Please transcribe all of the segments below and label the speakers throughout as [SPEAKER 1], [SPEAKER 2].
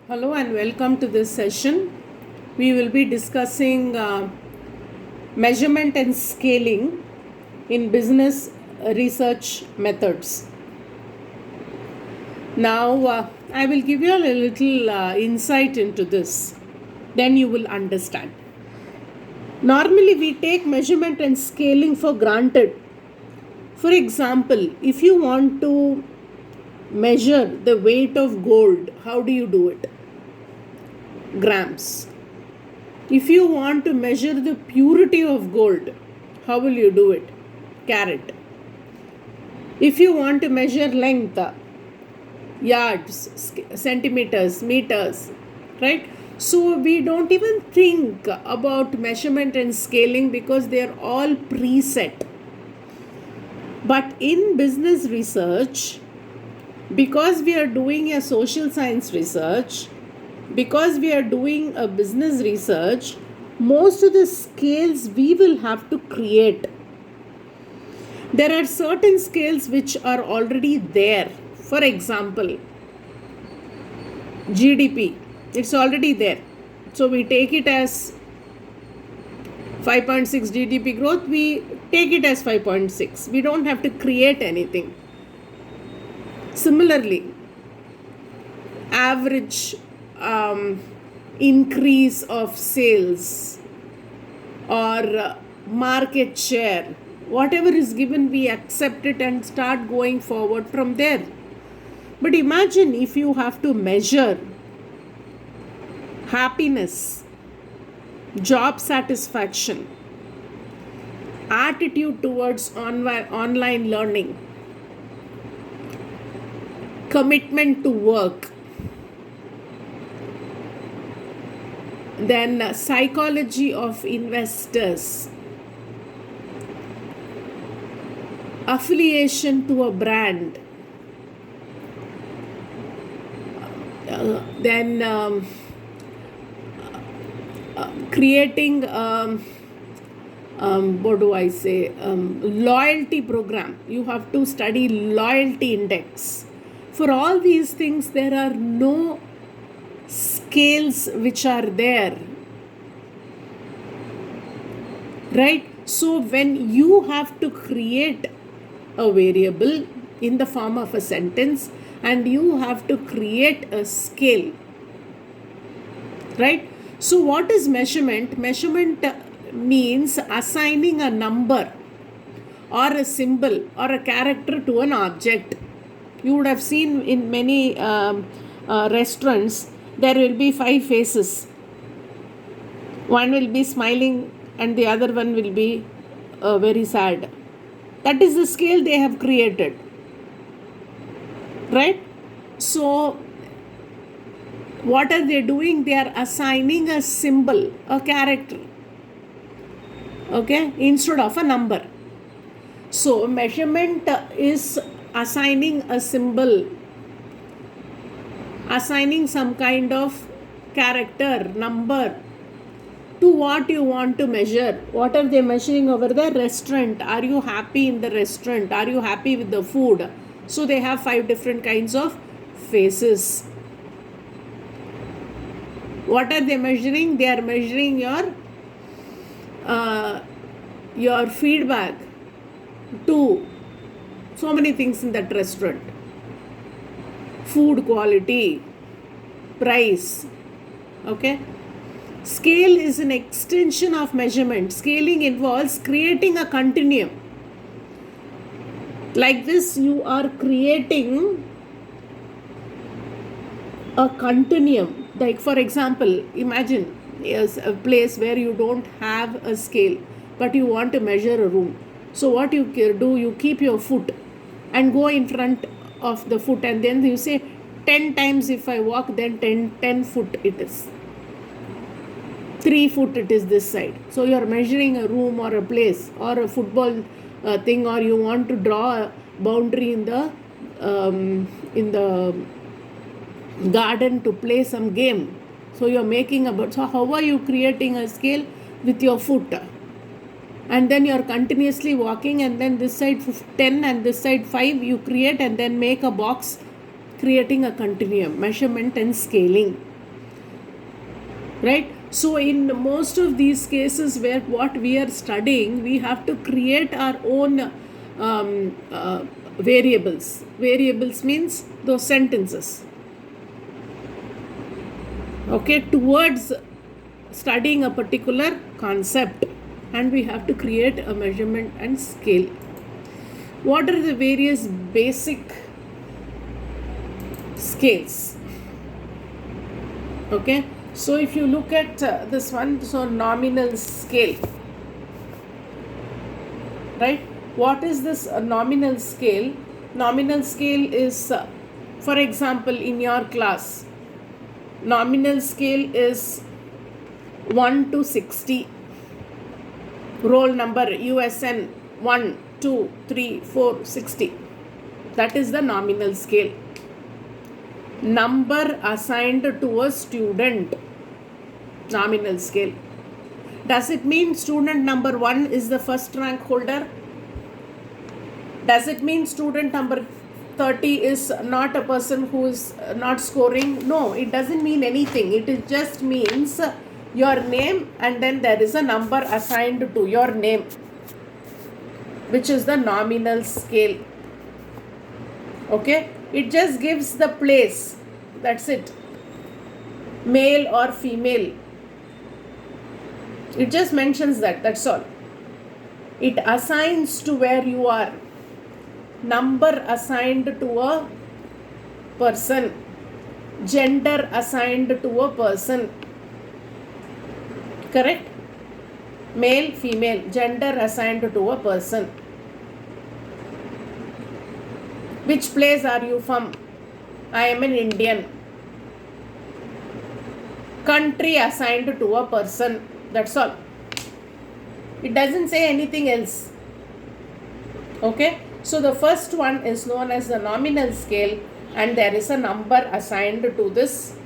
[SPEAKER 1] Hello and welcome to this session. We will be discussing measurement and scaling in business research methods. Now, I will give you a little insight into this, then you will understand. Normally, we take measurement and scaling for granted. For example, if you want to measure the weight of gold, how do you do it? Grams. If you want to measure the purity of gold, how will you do it? Carat. If you want to measure length, yards, centimeters, meters, right? So we don't even think about measurement and scaling because they are all preset. But in business research, because we are doing a social science research, because we are doing a business research, most of the scales we will have to create. There are certain scales which are already there. For example, GDP, it's already there. So we take it as 5.6 GDP growth, we take it as 5.6. We don't have to create anything. Similarly, average increase of sales or market share, whatever is given, we accept it and start going forward from there. But imagine if you have to measure happiness, job satisfaction, attitude towards online learning, commitment to work, then psychology of investors, affiliation to a brand, then creating loyalty program. You have to study loyalty index. For all these things, there are no scales which are there, right? So when you have to create a variable in the form of a sentence and you have to create a scale, right? So what is measurement? Measurement means assigning a number or a symbol or a character to an object. You would have seen in many restaurants, there will be 5 faces. One will be smiling and the other one will be very sad. That is the scale they have created, right? So what are they doing? They are assigning a symbol, a character, okay, instead of a number. So measurement is assigning a symbol, assigning some kind of character, number to what you want to measure. What are they measuring over there? Restaurant. Are you happy in the restaurant? Are you happy with the food? So they have 5 different kinds of faces. What are they measuring? They are measuring your feedback to so many things in that restaurant. Food quality, price, okay? Scale is an extension of measurement. Scaling involves creating a continuum. Like this, you are creating a continuum. Like for example, imagine a place where you don't have a scale, but you want to measure a room. So what you do, you keep your foot and go in front of the foot, and then you say 10 times if I walk, then 10 foot it is. 3 foot it is this side. So you are measuring a room or a place or a football thing, or you want to draw a boundary in the garden to play some game. So you are making so how are you creating a scale? With your foot. And then you are continuously walking, and then this side 10 and this side 5 you create, and then make a box, creating a continuum. Measurement and scaling. right? So in most of these cases where what we are studying, we have to create our own variables means those sentences, okay, towards studying a particular concept, and we have to create a measurement and scale. What are the various basic scales? Okay, so if you look at this one, so nominal scale, right? What is this nominal scale? Nominal scale is, for example, in your class, nominal scale is 1 to 60. Roll number USN 1, 2, 3, 4, 60. That is the nominal scale. Number assigned to a student, nominal scale. Does it mean student number 1 is the first rank holder? Does it mean student number 30 is not a person who is not scoring? No, it doesn't mean anything. It just means your name, and then there is a number assigned to your name, which is the nominal scale. Okay, it just gives the place, that's it, male or female. It just mentions that, that's all. It assigns to where you are, number assigned to a person, gender assigned to a person, correct? Male, female, gender assigned to a person. Which place are you from? I am an Indian. Country assigned to a person, that's all. It doesn't say anything else. Okay, so the first one is known as the nominal scale, and there is a number assigned to this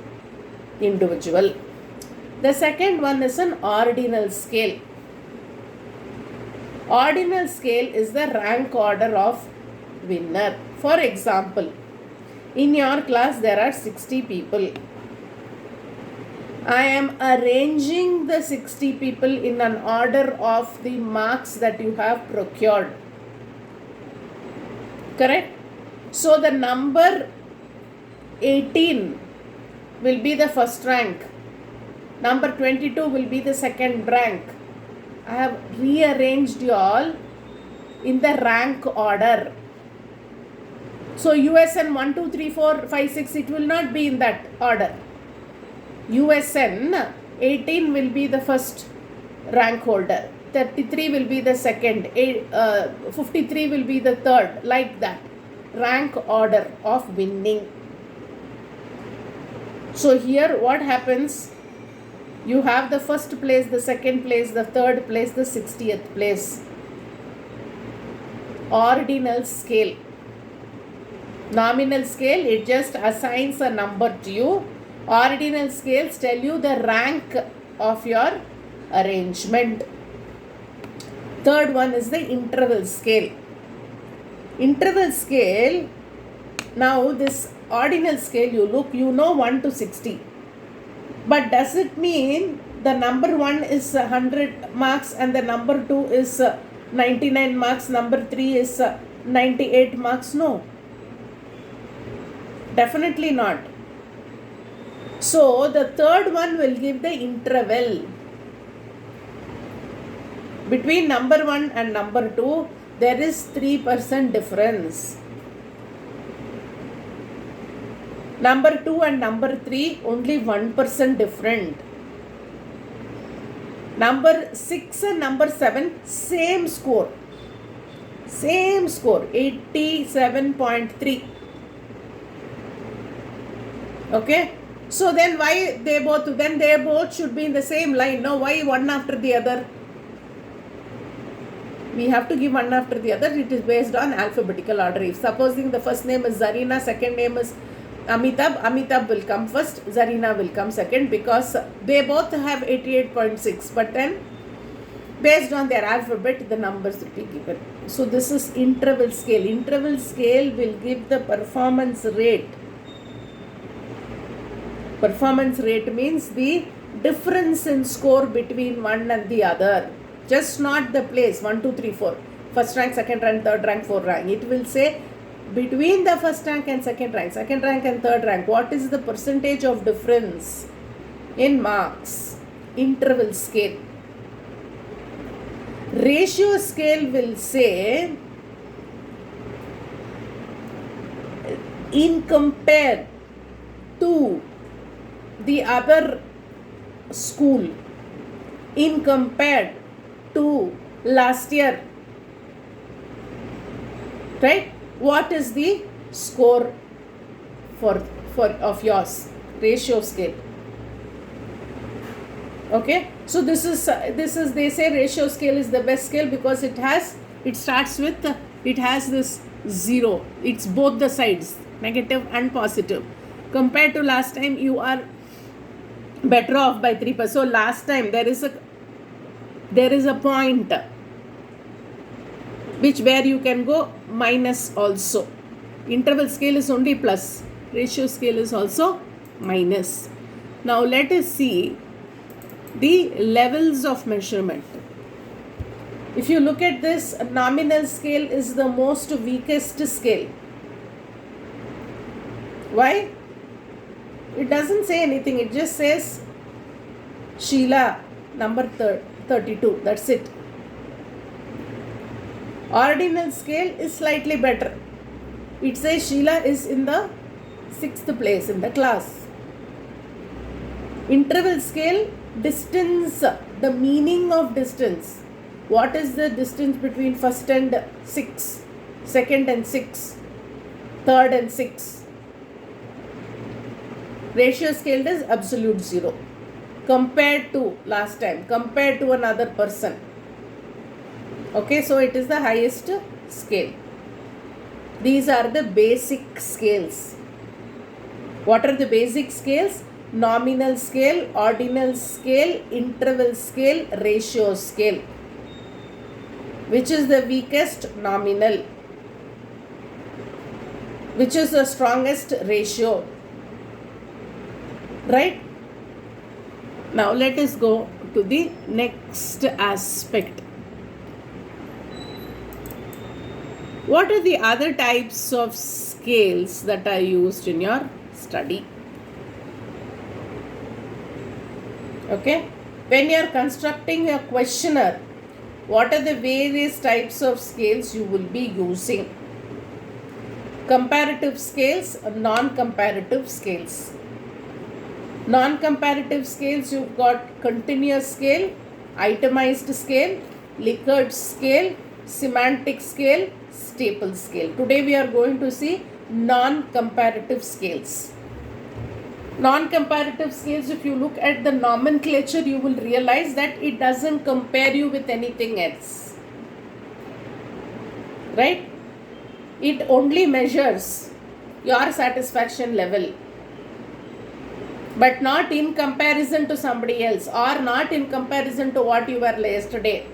[SPEAKER 1] individual. The second one is an ordinal scale. Ordinal scale is the rank order of winner. For example, in your class there are 60 people. I am arranging the 60 people in an order of the marks that you have procured. Correct? So the number 18 will be the first rank. Number 22 will be the second rank. I have rearranged you all in the rank order. So USN 1, 2, 3, 4, 5, 6, it will not be in that order. USN 18 will be the first rank holder. 33 will be the second. 53 will be the third. Like that. Rank order of winning. So here what happens? You have the first place, the second place, the third place, the 60th place. Ordinal scale. Nominal scale, it just assigns a number to you. Ordinal scales tell you the rank of your arrangement. Third one is the interval scale. Interval scale, now this ordinal scale, you know 1 to 60. But does it mean the number 1 is 100 marks and the number 2 is 99 marks, number 3 is 98 marks? No. Definitely not. So the third one will give the interval. Between number 1 and number 2, there is 3% difference. Number 2 and number 3, only 1% different. Number 6 and number 7, same score. Same score, 87.3. Okay. So then why they both should be in the same line. No, why one after the other? We have to give one after the other. It is based on alphabetical order. If supposing the first name is Zarina, second name is Amitabh will come first, Zarina will come second, because they both have 88.6. But then based on their alphabet, the numbers will be given. So this is interval scale. Interval scale will give the performance rate. Performance rate means the difference in score between one and the other. Just not the place 1, 2, 3, 4. First rank, second rank, third rank, fourth rank. It will say between the first rank and second rank and third rank, what is the percentage of difference in marks? Interval scale. Ratio scale will say in compared to the other school, in compared to last year, right? What is the score for of yours? Ratio scale. Okay, so this is they say ratio scale is the best scale because it starts with it has this 0. It's both the sides, negative and positive. Compared to last time, you are better off by 3%. So last time there is a point where you can go minus also. Interval scale is only plus. Ratio scale is also minus. Now let us see the levels of measurement. If you look at this, nominal scale is the most weakest scale. Why? It doesn't say anything. It just says Sheila number 32. That's it. Ordinal scale is slightly better. It says Sheila is in the 6th place in the class. Interval scale, distance, the meaning of distance. What is the distance between first and 6, second and 6, third and 6? Ratio scale is absolute 0. Compared to last time, compared to another person. Okay, so it is the highest scale. These are the basic scales. What are the basic scales? Nominal scale, ordinal scale, interval scale, ratio scale. Which is the weakest? Nominal. Which is the strongest? Ratio. Right? Now let us go to the next aspect. What are the other types of scales that are used in your study? Okay, when you are constructing a questionnaire, what are the various types of scales you will be using? Comparative scales, non-comparative scales. Non-comparative scales, you've got continuous scale, itemized scale, Likert scale, semantic scale, staple scale. Today we are going to see non-comparative scales. Non-comparative scales, if you look at the nomenclature, you will realize that it doesn't compare you with anything else. Right? It only measures your satisfaction level, but not in comparison to somebody else or not in comparison to what you were yesterday.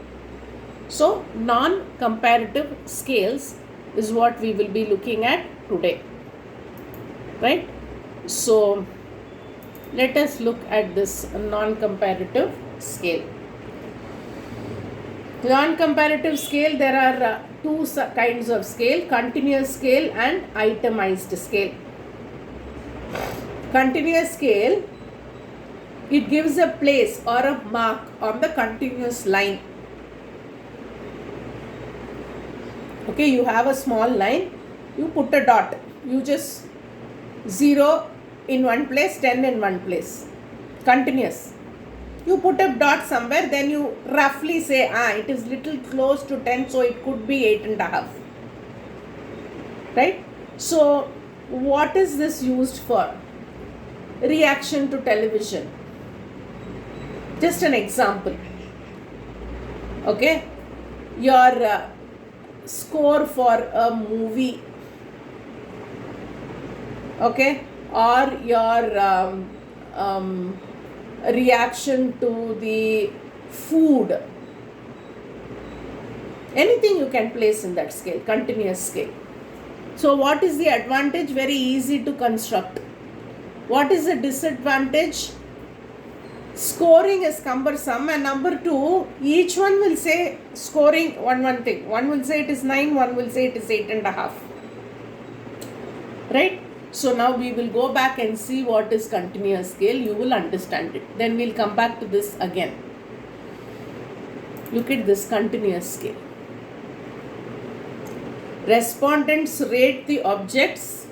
[SPEAKER 1] So, non-comparative scales is what we will be looking at today. Right? So, let us look at this non-comparative scale. Non-comparative scale, there are two kinds of scale, continuous scale and itemized scale. Continuous scale, it gives a place or a mark on the continuous line. Okay, you have a small line, you put a dot, you just 0 in one place, 10 in one place, continuous. You put a dot somewhere, then you roughly say, it is little close to 10, so it could be 8.5. Right? So, what is this used for? Reaction to television. Just an example. Okay? Your score for a movie. Okay? Or your reaction to the food. Anything you can place in that scale, continuous scale. So what is the advantage? Very easy to construct. What is the disadvantage? Scoring is cumbersome, and number two, each one will say scoring one thing. One will say it is 9, one will say it is 8.5. Right? So now we will go back and see what is continuous scale. You will understand it. Then we'll come back to this again. Look at this continuous scale. Respondents rate the objects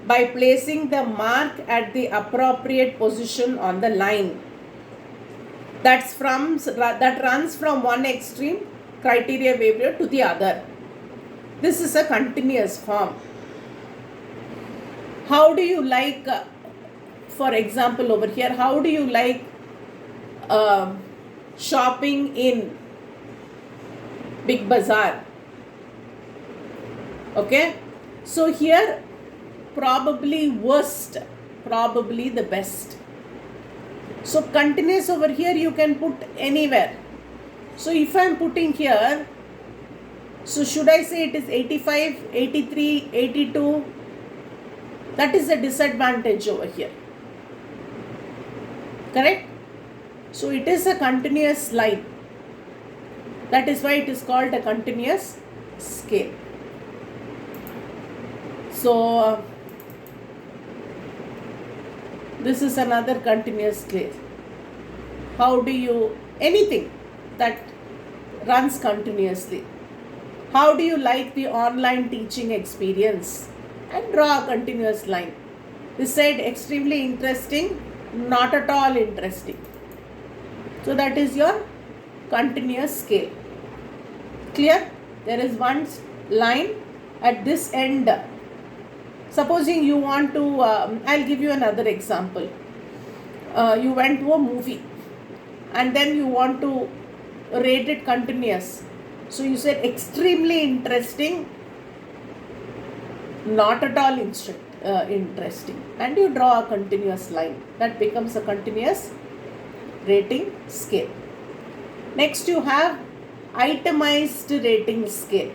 [SPEAKER 1] by placing the mark at the appropriate position on the line. That runs from one extreme criteria behavior to the other. This is a continuous form. How do you like, for example over here, how do you like shopping in Big Bazaar? Okay, so here probably worst, probably the best. So continuous over here you can put anywhere. So if I am putting here, so should I say it is 85, 83, 82? That is a disadvantage over here. Correct? So it is a continuous line. That is why it is called a continuous scale. So this is another continuous scale. How do you, anything that runs continuously. How do you like the online teaching experience? And draw a continuous line. This said extremely interesting, not at all interesting. So that is your continuous scale. Clear? There is one line at this end. Supposing you want to, I'll give you another example. You went to a movie and then you want to rate it continuous. So you said extremely interesting, not at all interesting, and you draw a continuous line. That becomes a continuous rating scale. Next you have itemized rating scale.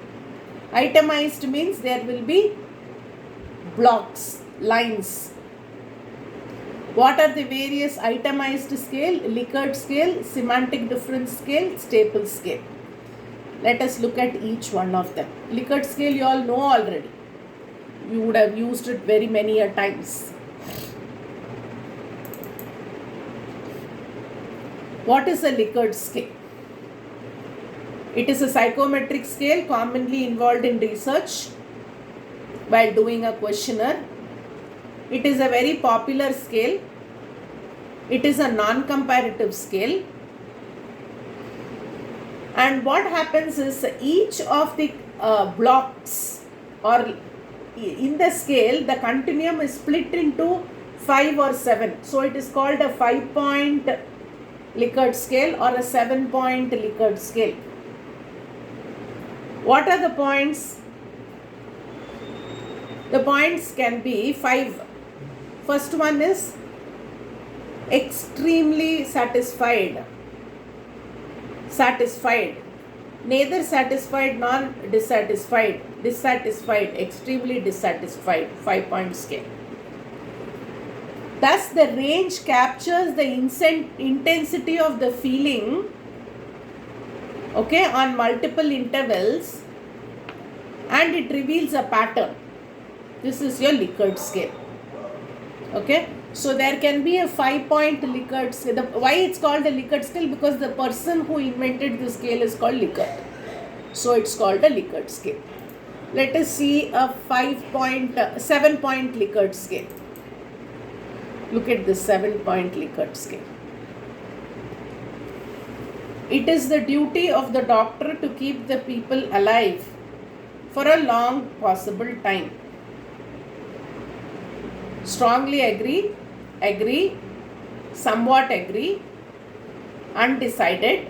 [SPEAKER 1] Itemized means there will be blocks, lines. What are the various itemized scale? Likert scale, semantic difference scale, staple scale. Let us look at each one of them. Likert scale you all know already. You would have used it very many a times. What is a Likert scale? It is a psychometric scale commonly involved in research while doing a questionnaire. It is a very popular scale. It is a non-comparative scale. And what happens is each of the blocks or in the scale, the continuum is split into 5 or 7. So it is called a 5-point Likert scale or a 7-point Likert scale. What are the points? The points can be 5. First one is extremely satisfied. Satisfied. Neither satisfied nor dissatisfied. Dissatisfied, extremely dissatisfied. 5-point scale. Thus, the range captures the intensity of the feeling, okay, on multiple intervals, and it reveals a pattern. This is your Likert scale. Okay. So there can be a 5-point Likert scale. Why it's called a Likert scale? Because the person who invented the scale is called Likert. So it's called a Likert scale. Let us see a 7-point Likert scale. Look at this 7-point Likert scale. It is the duty of the doctor to keep the people alive for a long possible time. Strongly agree, somewhat agree, undecided,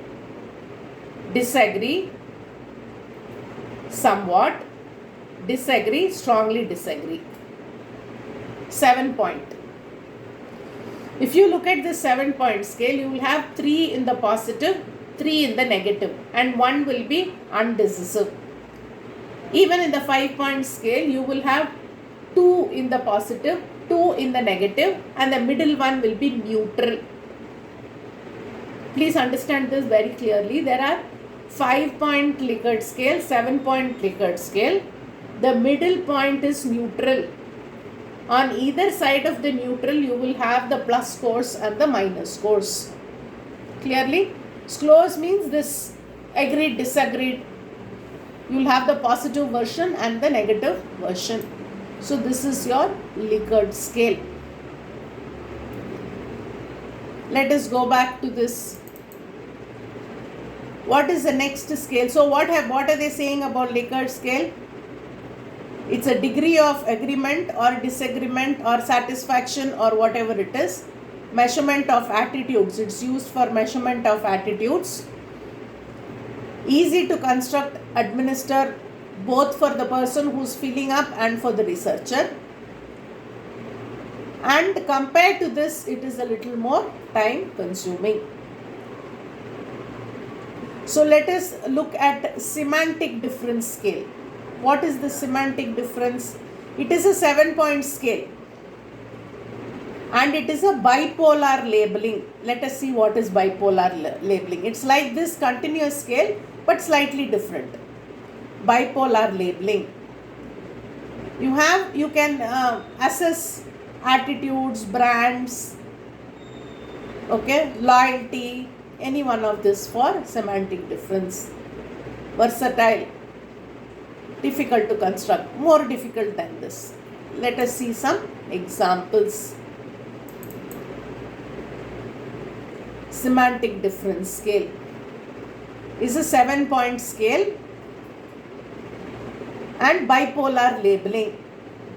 [SPEAKER 1] disagree, somewhat, disagree, strongly disagree. 7-point. If you look at the 7-point scale, you will have 3 in the positive, 3 in the negative, and 1 will be undecisive. Even in the 5-point scale, you will have 2 in the positive, 2 in the negative, and the middle one will be neutral. Please understand this very clearly. There are 5-point Likert scale, 7-point Likert scale. The middle point is neutral. On either side of the neutral, you will have the plus scores and the minus scores. Clearly? Scores means this agreed, disagreed. You will have the positive version and the negative version. So this is your Likert scale. Let us go back to this. What is the next scale? So what are they saying about Likert scale? It's a degree of agreement or disagreement or satisfaction or whatever it is. Measurement of attitudes. It's used for measurement of attitudes. Easy to construct, administer, both for the person who's filling up and for the researcher. And compared to this, it is a little more time consuming. So let us look at semantic difference scale. What is the semantic difference? It is a 7-point scale. And it is a bipolar labeling. Let us see what is bipolar labeling. It's like this continuous scale, but slightly different. Bipolar labeling. You can assess attitudes, brands, okay, loyalty, any one of this for semantic difference. Versatile, difficult to construct, more difficult than this. Let us see some examples. Semantic difference scale is a 7-point scale and bipolar labeling.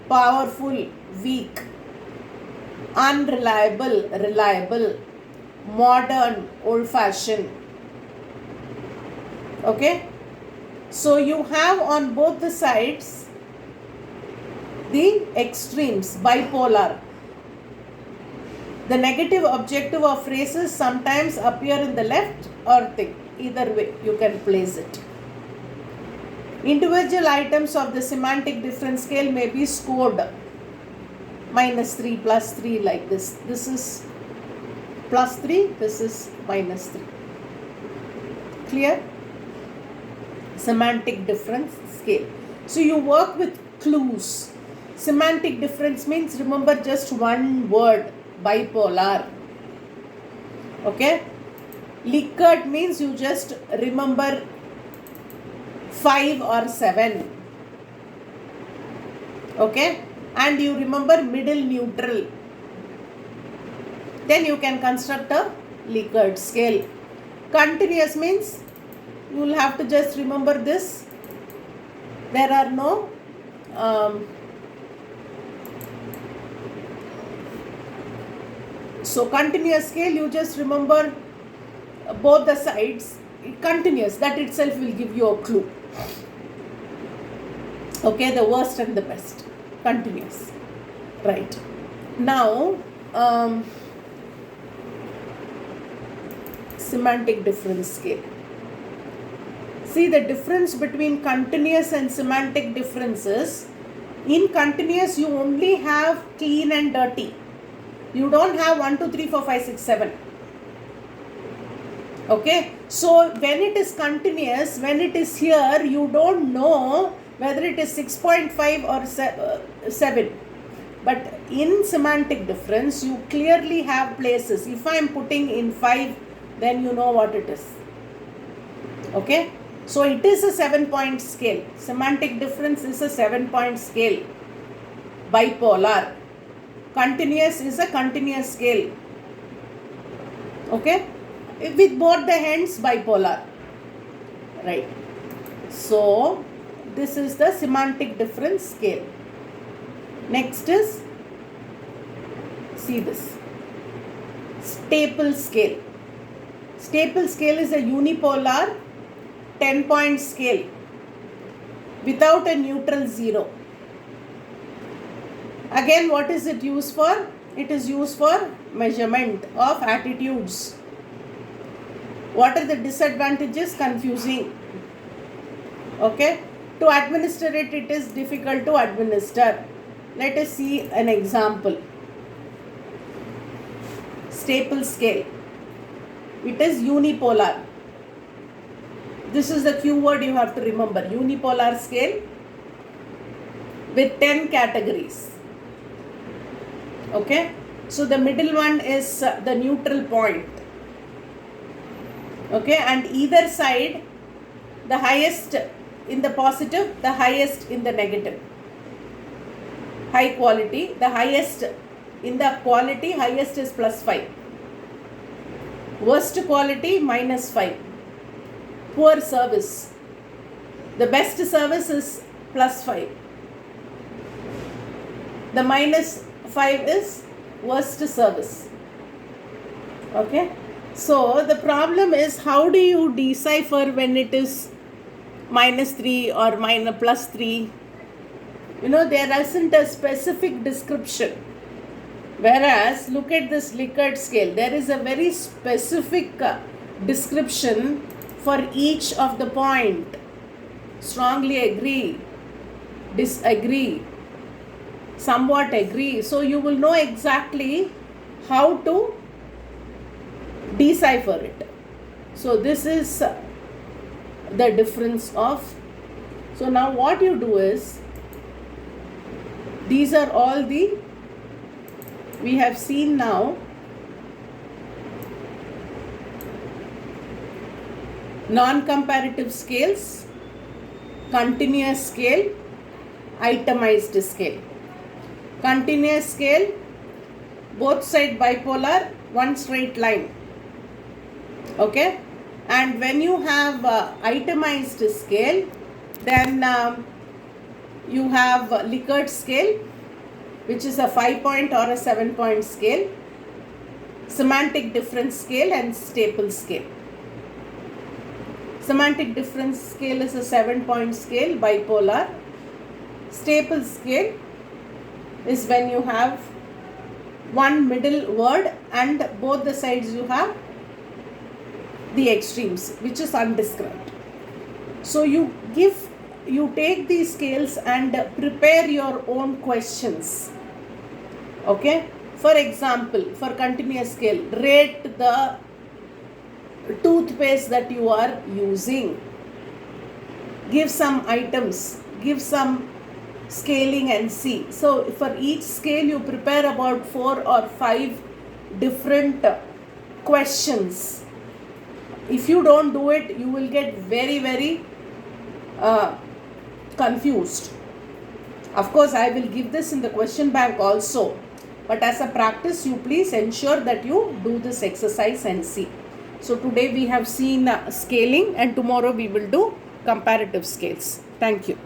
[SPEAKER 1] Powerful, weak, unreliable, reliable, modern, old-fashioned. Okay? So you have on both the sides the extremes, bipolar. The negative objective of phrases sometimes appear in the left or thing. Either way, you can place it. Individual items of the semantic difference scale may be scored -3, +3 like this. This is +3, this is -3. Clear? Semantic difference scale. So you work with clues. Semantic difference means remember just one word, bipolar. Okay? Likert means you just remember 5 or 7. Okay? And you remember middle neutral. Then you can construct a Likert scale. Continuous means you will have to just remember this. There are no so continuous scale, you just remember both the sides. Continuous, that itself will give you a clue. Okay, the worst and the best. Continuous. Right. Now, semantic difference scale. See, the difference between continuous and semantic differences. In continuous, you only have clean and dirty. You don't have 1, 2, 3, 4, 5, 6, 7. Okay, so when it is continuous, when it is here, you don't know whether it is 6.5 or 7. But in semantic difference, you clearly have places. If I am putting in 5, then you know what it is. Okay, so it is a 7-point scale. Semantic difference is a 7-point scale. Bipolar. Continuous is a continuous scale. Okay, with both the hands, bipolar. Right. So this is the semantic difference scale. Next is, see this, staple scale. Staple scale is a unipolar 10-point scale without a neutral 0. Again, what is it used for? It is used for measurement of attitudes. What are the disadvantages? Confusing. Okay. To administer it, it is difficult to administer. Let us see an example. Staple scale. It is unipolar. This is the keyword you have to remember. Unipolar scale with 10 categories. Okay. So the middle one is the neutral point. Okay. And either side, the highest in the positive, the highest in the negative. High quality, the highest in the quality, highest is +5. Worst quality, -5. Poor service. The best service is +5. The -5 is worst service. Okay. So the problem is, how do you decipher when it is -3 or +3? There isn't a specific description. Whereas, look at this Likert scale. There is a very specific description for each of the point. Strongly agree, disagree, somewhat agree. So you will know exactly how to decipher it. So this is the difference of. So now what you do is, these are all we have seen now. Non-comparative scales, continuous scale, itemized scale. Continuous scale, both side bipolar, one straight line. Okay. And when you have itemized scale, then you have Likert scale, which is a 5-point or a 7-point scale, semantic difference scale, and staple scale. Semantic difference scale is a 7-point scale, bipolar. Staple scale is when you have one middle word and both the sides you have the extremes, which is undescribed. So you take these scales and prepare your own questions. Okay. For example, for continuous scale, rate the toothpaste that you are using. Give some items, give some scaling and see. So for each scale you prepare about 4 or 5 different questions. If you don't do it, you will get very, very confused. Of course, I will give this in the question bank also. But as a practice, you please ensure that you do this exercise and see. So today we have seen scaling, and tomorrow we will do comparative scales. Thank you.